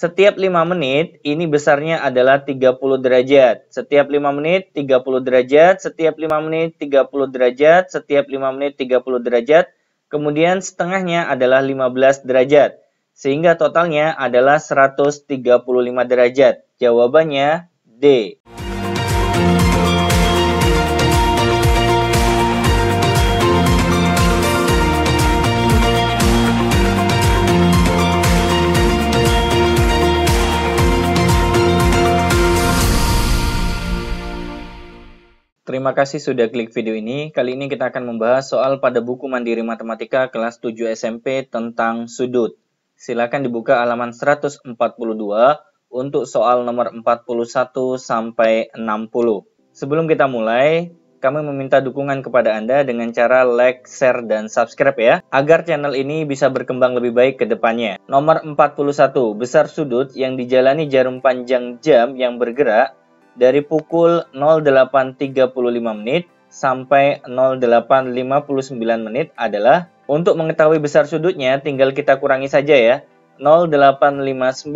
Setiap 5 menit, ini besarnya adalah 30 derajat. Setiap 5 menit, 30 derajat. Setiap 5 menit, 30 derajat. Setiap 5 menit, 30 derajat. Kemudian setengahnya adalah 15 derajat. Sehingga totalnya adalah 135 derajat. Jawabannya D. Terima kasih sudah klik video ini. Kali ini kita akan membahas soal pada buku Mandiri Matematika kelas 7 SMP tentang sudut. Silakan dibuka halaman 142 untuk soal nomor 41 sampai 60. Sebelum kita mulai, kami meminta dukungan kepada Anda dengan cara like, share, dan subscribe ya, agar channel ini bisa berkembang lebih baik ke depannya. Nomor 41, besar sudut yang dijalani jarum panjang jam yang bergerak dari pukul 08.35 menit sampai 08.59 menit adalah, untuk mengetahui besar sudutnya tinggal kita kurangi saja ya. 0859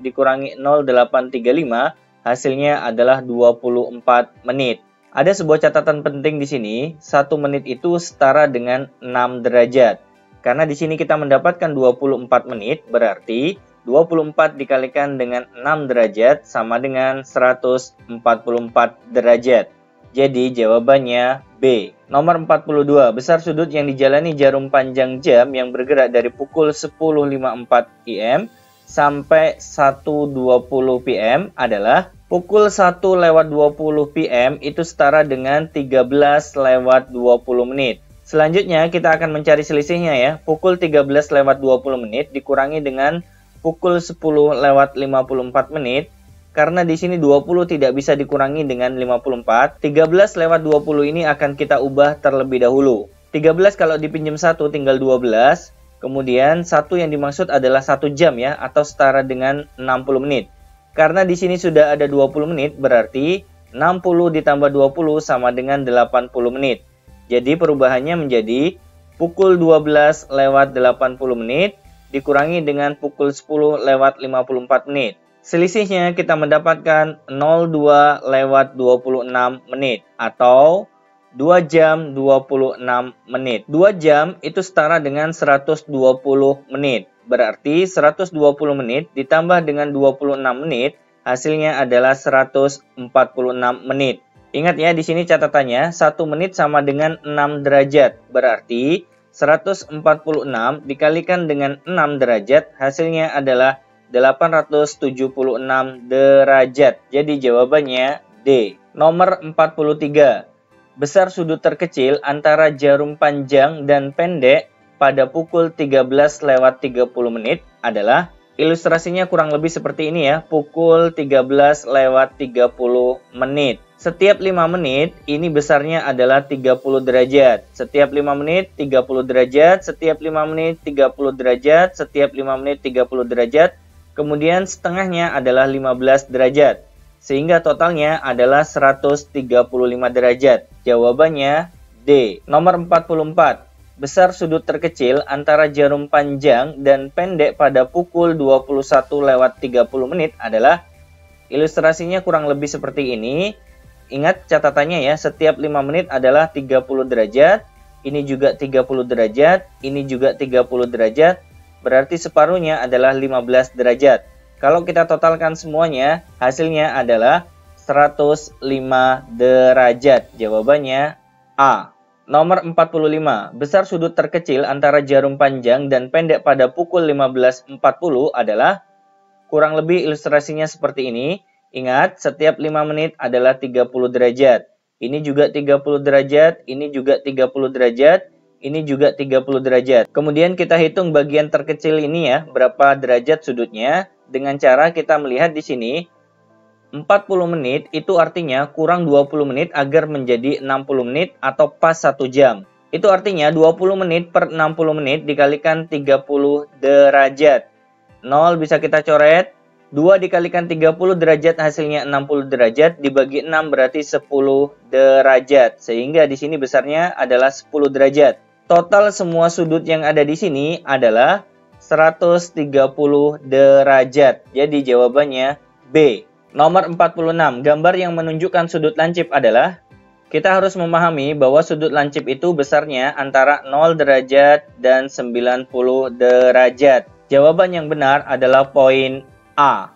dikurangi 0835 hasilnya adalah 24 menit. Ada sebuah catatan penting di sini, 1 menit itu setara dengan 6 derajat. Karena di sini kita mendapatkan 24 menit, berarti 24 dikalikan dengan 6 derajat sama dengan 144 derajat. Jadi jawabannya B. Nomor 42. Besar sudut yang dijalani jarum panjang jam yang bergerak dari pukul 10.54 PM sampai 1.20 PM adalah pukul 1.20 PM itu setara dengan 13.20 menit. Selanjutnya kita akan mencari selisihnya ya. Pukul 13.20 menit dikurangi dengan pukul 10.54 menit, karena di sini 20 tidak bisa dikurangi dengan 54. 13.20 ini akan kita ubah terlebih dahulu. 13 kalau dipinjam 1 tinggal 12. Kemudian 1 yang dimaksud adalah 1 jam ya, atau setara dengan 60 menit. Karena di sini sudah ada 20 menit, berarti 60 ditambah 20 sama dengan 80 menit. Jadi perubahannya menjadi pukul 12.80 menit dikurangi dengan pukul 10.54 menit. Selisihnya kita mendapatkan 02.26 menit atau 2 jam 26 menit. 2 jam itu setara dengan 120 menit. Berarti 120 menit ditambah dengan 26 menit hasilnya adalah 146 menit. Ingat ya, di sini catatannya 1 menit sama dengan 6 derajat. Berarti 146 dikalikan dengan 6 derajat hasilnya adalah 876 derajat. Jadi jawabannya D. Nomor 43. Besar sudut terkecil antara jarum panjang dan pendek pada pukul 13.30 menit adalah, ilustrasinya kurang lebih seperti ini ya, pukul 13.30 menit. Setiap 5 menit, ini besarnya adalah 30 derajat. Setiap 5 menit, 30 derajat. Setiap 5 menit, 30 derajat. Setiap 5 menit, 30 derajat. Kemudian setengahnya adalah 15 derajat. Sehingga totalnya adalah 135 derajat. Jawabannya D. Nomor 44. Besar sudut terkecil antara jarum panjang dan pendek pada pukul 21.30 menit adalah, ilustrasinya kurang lebih seperti ini. Ingat catatannya ya, setiap 5 menit adalah 30 derajat, ini juga 30 derajat, ini juga 30 derajat, berarti separuhnya adalah 15 derajat. Kalau kita totalkan semuanya, hasilnya adalah 105 derajat. Jawabannya A. Nomor 45. Besar sudut terkecil antara jarum panjang dan pendek pada pukul 15.40 adalah, kurang lebih ilustrasinya seperti ini. Ingat, setiap 5 menit adalah 30 derajat. Ini juga 30 derajat, ini juga 30 derajat, ini juga 30 derajat. Kemudian kita hitung bagian terkecil ini ya, berapa derajat sudutnya. Dengan cara kita melihat di sini, 40 menit itu artinya kurang 20 menit agar menjadi 60 menit atau pas 1 jam. Itu artinya 20 menit per 60 menit dikalikan 30 derajat. 0 bisa kita coret. 2 dikalikan 30 derajat hasilnya 60 derajat, dibagi 6 berarti 10 derajat. Sehingga di sini besarnya adalah 10 derajat. Total semua sudut yang ada di sini adalah 130 derajat. Jadi jawabannya B. Nomor 46. Gambar yang menunjukkan sudut lancip adalah, kita harus memahami bahwa sudut lancip itu besarnya antara 0 derajat dan 90 derajat. Jawaban yang benar adalah poin A.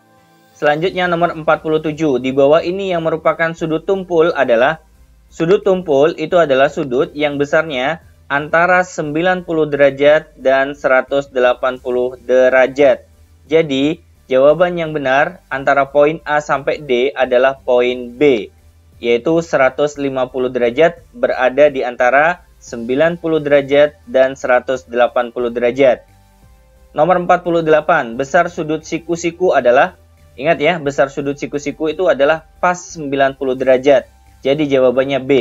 Selanjutnya nomor 47. Di bawah ini yang merupakan sudut tumpul adalah, sudut tumpul itu adalah sudut yang besarnya antara 90 derajat dan 180 derajat. Jadi, jawaban yang benar antara poin A sampai D adalah poin B, yaitu 150 derajat berada di antara 90 derajat dan 180 derajat. Nomor 48, besar sudut siku-siku adalah, ingat ya, besar sudut siku-siku itu adalah pas 90 derajat. Jadi jawabannya B.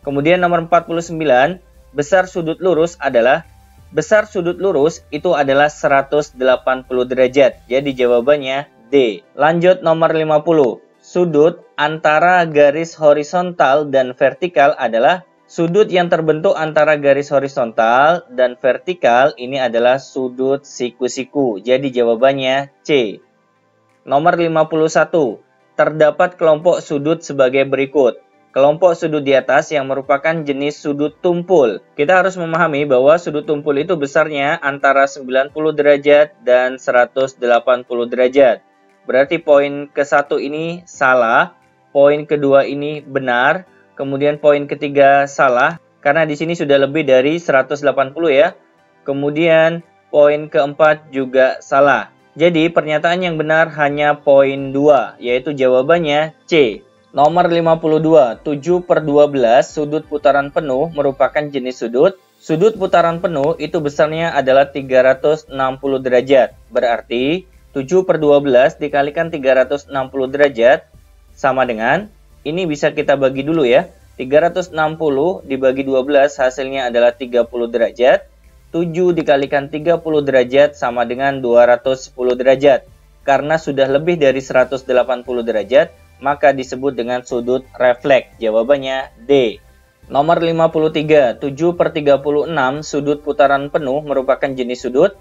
Kemudian nomor 49, besar sudut lurus adalah, besar sudut lurus itu adalah 180 derajat. Jadi jawabannya D. Lanjut nomor 50. Sudut antara garis horizontal dan vertikal adalah, sudut yang terbentuk antara garis horizontal dan vertikal ini adalah sudut siku-siku. Jadi jawabannya C. Nomor 51. Terdapat kelompok sudut sebagai berikut. Kelompok sudut di atas yang merupakan jenis sudut tumpul. Kita harus memahami bahwa sudut tumpul itu besarnya antara 90 derajat dan 180 derajat. Berarti poin ke-1 ini salah, poin kedua ini benar, kemudian poin ketiga salah, karena di sini sudah lebih dari 180 ya. Kemudian poin keempat juga salah. Jadi pernyataan yang benar hanya poin 2, yaitu jawabannya C. Nomor 52, 7/12 sudut putaran penuh merupakan jenis sudut. Sudut putaran penuh itu besarnya adalah 360 derajat. Berarti 7/12 dikalikan 360 derajat sama dengan, ini bisa kita bagi dulu ya. 360 dibagi 12 hasilnya adalah 30 derajat. 7 dikalikan 30 derajat sama dengan 210 derajat. Karena sudah lebih dari 180 derajat, maka disebut dengan sudut refleks. Jawabannya D. Nomor 53, 7/36 sudut putaran penuh merupakan jenis sudut.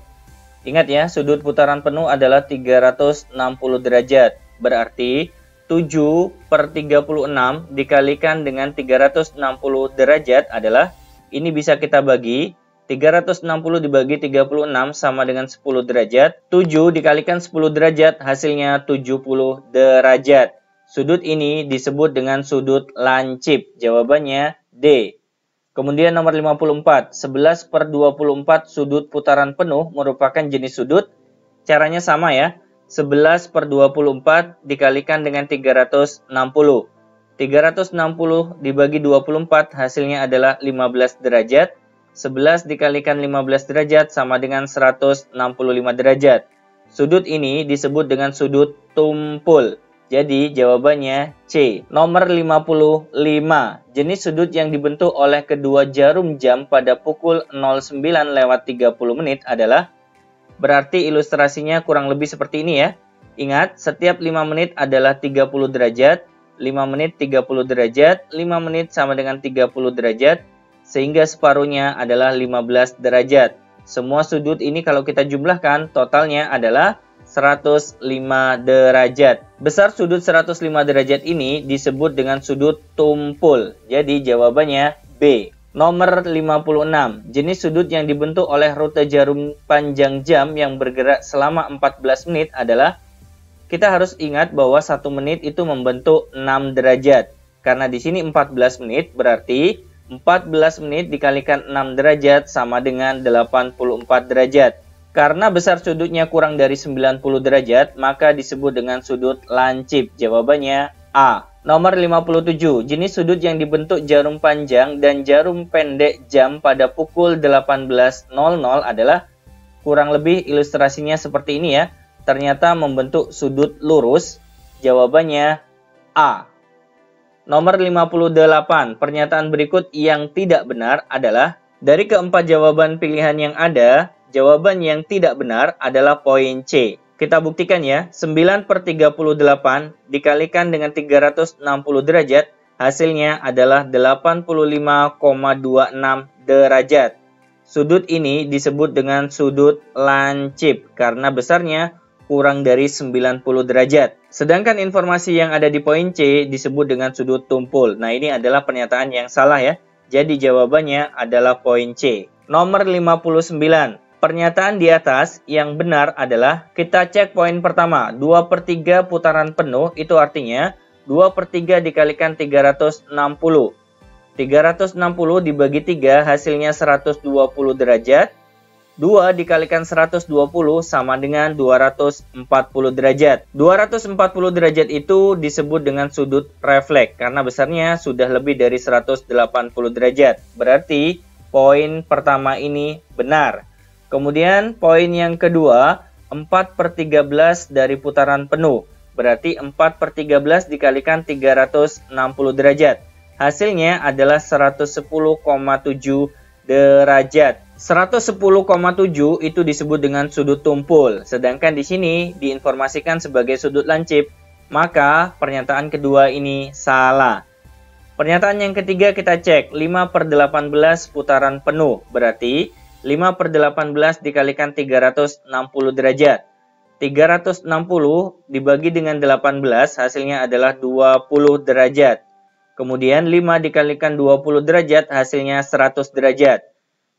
Ingat ya, sudut putaran penuh adalah 360 derajat. Berarti 7/36 dikalikan dengan 360 derajat adalah, ini bisa kita bagi, 360 dibagi 36 sama dengan 10 derajat. 7 dikalikan 10 derajat hasilnya 70 derajat. Sudut ini disebut dengan sudut lancip. Jawabannya D. Kemudian nomor 54, 11/24 sudut putaran penuh merupakan jenis sudut. Caranya sama ya. 11/24 dikalikan dengan 360. 360 dibagi 24 hasilnya adalah 15 derajat. 11 dikalikan 15 derajat sama dengan 165 derajat. Sudut ini disebut dengan sudut tumpul. Jadi jawabannya C. Nomor 55. Jenis sudut yang dibentuk oleh kedua jarum jam pada pukul 09:30 adalah, berarti ilustrasinya kurang lebih seperti ini ya. Ingat, setiap 5 menit adalah 30 derajat, 5 menit 30 derajat, 5 menit sama dengan 30 derajat, sehingga separuhnya adalah 15 derajat. Semua sudut ini kalau kita jumlahkan, totalnya adalah 105 derajat. Besar sudut 105 derajat ini disebut dengan sudut tumpul. Jadi jawabannya B. Nomor 56. Jenis sudut yang dibentuk oleh rute jarum panjang jam yang bergerak selama 14 menit adalah, kita harus ingat bahwa 1 menit itu membentuk 6 derajat. Karena di sini 14 menit berarti 14 menit dikalikan 6 derajat sama dengan 84 derajat. Karena besar sudutnya kurang dari 90 derajat, maka disebut dengan sudut lancip. Jawabannya A. Nomor 57. Jenis sudut yang dibentuk jarum panjang dan jarum pendek jam pada pukul 18.00 adalah, kurang lebih ilustrasinya seperti ini ya. Ternyata membentuk sudut lurus. Jawabannya A. Nomor 58. Pernyataan berikut yang tidak benar adalah, dari keempat jawaban pilihan yang ada, jawaban yang tidak benar adalah poin C. Kita buktikan ya, 9/38 dikalikan dengan 360 derajat, hasilnya adalah 85,26 derajat. Sudut ini disebut dengan sudut lancip karena besarnya kurang dari 90 derajat. Sedangkan informasi yang ada di poin C disebut dengan sudut tumpul. Nah, ini adalah pernyataan yang salah ya. Jadi jawabannya adalah poin C. Nomor 59. Pernyataan di atas yang benar adalah, kita cek poin pertama, 2/3 putaran penuh itu artinya 2/3 dikalikan 360. 360 dibagi 3 hasilnya 120 derajat. 2 dikalikan 120 sama dengan 240 derajat. 240 derajat itu disebut dengan sudut refleks karena besarnya sudah lebih dari 180 derajat. Berarti poin pertama ini benar. Kemudian poin yang kedua, 4/13 dari putaran penuh. Berarti 4/13 dikalikan 360 derajat. Hasilnya adalah 110,7 derajat. 110,7 itu disebut dengan sudut tumpul. Sedangkan di sini diinformasikan sebagai sudut lancip. Maka pernyataan kedua ini salah. Pernyataan yang ketiga kita cek. 5/18 putaran penuh. Berarti 5/18 dikalikan 360 derajat. 360 dibagi dengan 18 hasilnya adalah 20 derajat. Kemudian 5 dikalikan 20 derajat hasilnya 100 derajat.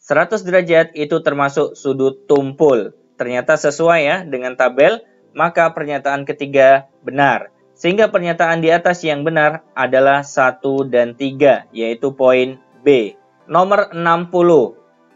100 derajat itu termasuk sudut tumpul. Ternyata sesuai ya dengan tabel, maka pernyataan ketiga benar. Sehingga pernyataan di atas yang benar adalah 1 dan 3, yaitu poin B. Nomor 60.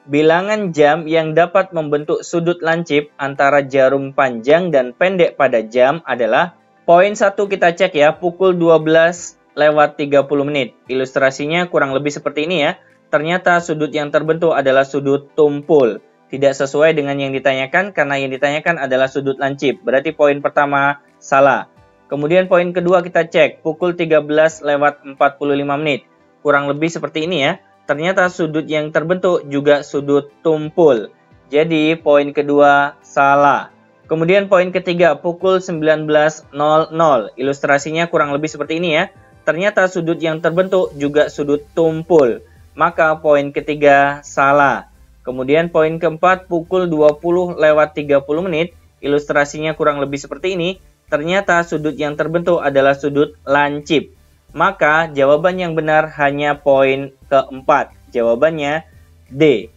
Bilangan jam yang dapat membentuk sudut lancip antara jarum panjang dan pendek pada jam adalah, poin 1 kita cek ya, pukul 12:30 menit. Ilustrasinya kurang lebih seperti ini ya. Ternyata sudut yang terbentuk adalah sudut tumpul. Tidak sesuai dengan yang ditanyakan karena yang ditanyakan adalah sudut lancip. Berarti poin pertama salah. Kemudian poin kedua kita cek. Pukul 13:45 menit. Kurang lebih seperti ini ya. Ternyata sudut yang terbentuk juga sudut tumpul. Jadi poin kedua salah. Kemudian poin ketiga pukul 19:00. Ilustrasinya kurang lebih seperti ini ya. Ternyata sudut yang terbentuk juga sudut tumpul. Maka poin ketiga salah. Kemudian poin keempat pukul 20:30 menit. Ilustrasinya kurang lebih seperti ini. Ternyata sudut yang terbentuk adalah sudut lancip. Maka jawaban yang benar hanya poin keempat. Jawabannya D.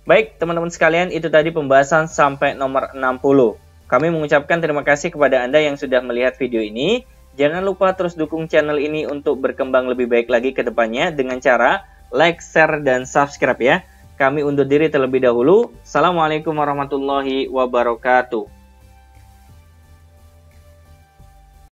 Baik teman-teman sekalian, itu tadi pembahasan sampai nomor 60. Kami mengucapkan terima kasih kepada Anda yang sudah melihat video ini. Jangan lupa terus dukung channel ini untuk berkembang lebih baik lagi ke depannya dengan cara like, share, dan subscribe ya. Kami undur diri terlebih dahulu. Assalamualaikum warahmatullahi wabarakatuh.